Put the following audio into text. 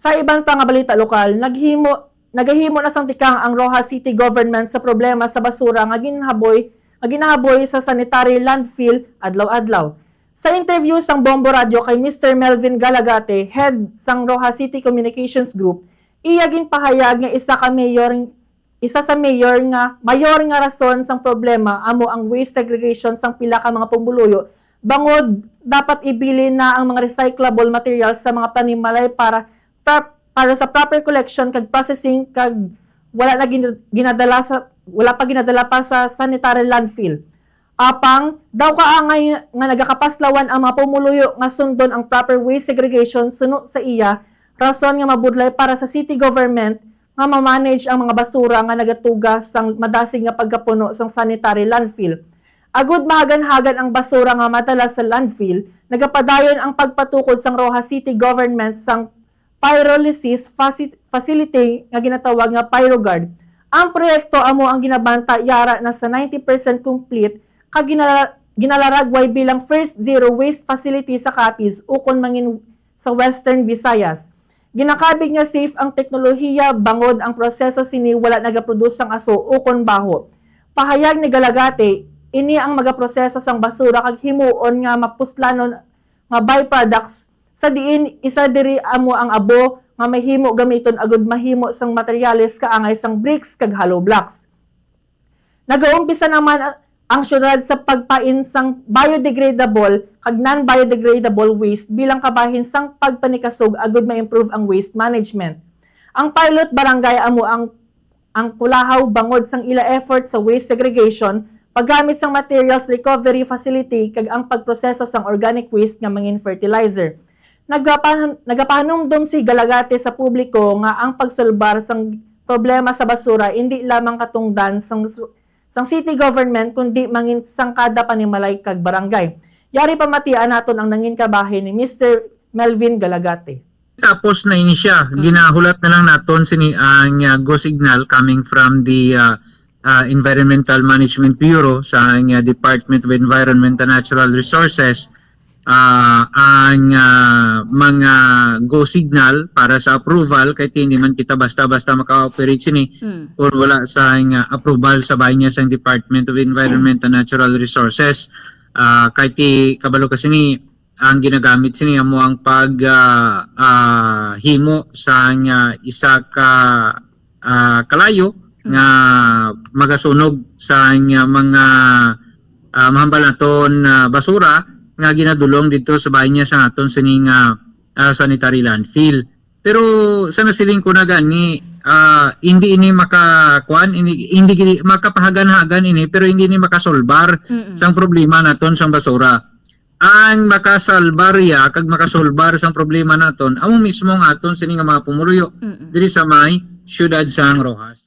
Sa ibang pangabalita lokal, nagahimo na sang tikang ang Roxas City Government sa problema sa basura nga ginahaboy sa sanitary landfill adlaw-adlaw. Sa interview sang Bombo Radio kay Mr. Melvin Galagate, head sang Roxas City Communications Group, iya ginpahayag nga isa sa mayor nga rason sang problema amo ang waste segregation sang pila ka mga pumuluyo bangod dapat ibili na ang mga recyclable materials sa mga panimalay para sa proper collection kag processing kag wala pa ginadala pa sa sanitary landfill. Apang daw kaangay nga nagakapaslawan ang mga pumuluyo nga sundon ang proper waste segregation suno sa iya rason nga mabudlay para sa city government nga ma-manage ang mga basura nga nagatugas sang madasig nga pagkapuno sang sanitary landfill. Agud mahagan-hagan ang basura nga madala sa landfill, nagapadayon ang pagpatukod sang Roxas City Government sang pyrolysis facility nga ginatawag nga PyroGuard. Ang proyekto amo ang ginabanta yara na sa 90% complete kag ginalaragway bilang first zero waste facility sa Capiz ukon mangin sa Western Visayas. Ginakabig nga safe ang teknolohiya bangod ang proseso sini wala nagaproduce sang aso ukon baho. Pahayag ni Galagate, ini ang magaproseso sang basura kag himuon nga mapuslanon nga byproducts sa diin isa diri amo ang abo nga mahimo gamiton agud mahimo sang materyales kaangay sang bricks kag hollow blocks. Nagaumpisa naman ang syudad sa pagpain sang biodegradable kag non-biodegradable waste bilang kabahin sang pagpanikasog agud ma-improve ang waste management. Ang pilot barangay amo ang pulahaw bangod sang ila effort sa waste segregation, paggamit sang materials recovery facility kag ang pagproseso sang organic waste nga mangin fertilizer. Nagapahanumdum si Galagate sa publiko nga ang pagsolbar sang problema sa basura hindi lamang katungdan sang city government kundi mangin sang kada panimalay kag barangay. Yari pamatian naton ang nangin kabahin ni Mr. Melvin Galagate. Tapos na ini siya, ginahulat na lang naton sini ang go signal coming from the Environmental Management Bureau sa Department of Environment and Natural Resources ang mga go signal para sa approval kay hindi man kita basta-basta maka-operate sini or wala sa approval sa bahay niya sa Department of Environment and Natural Resources. Kahit kabalo kasi ni ang ginagamit sini amo ang himo sa isa ka kalayo nga magasunog sa mga mahambal naton basura nga ginadulong dito sa bahay niya sa aton sining sanitary landfill. Pero sa nasiling ko na gani hindi ini makakuan hindi makapahagan-hagan ini pero hindi ini makasolbar sang problema naton sang basura. Ang makasalbar ya kag makasolbar sang problema naton amo mismo nga aton sining mga pumuluyo diri sa may syudad sang Roxas.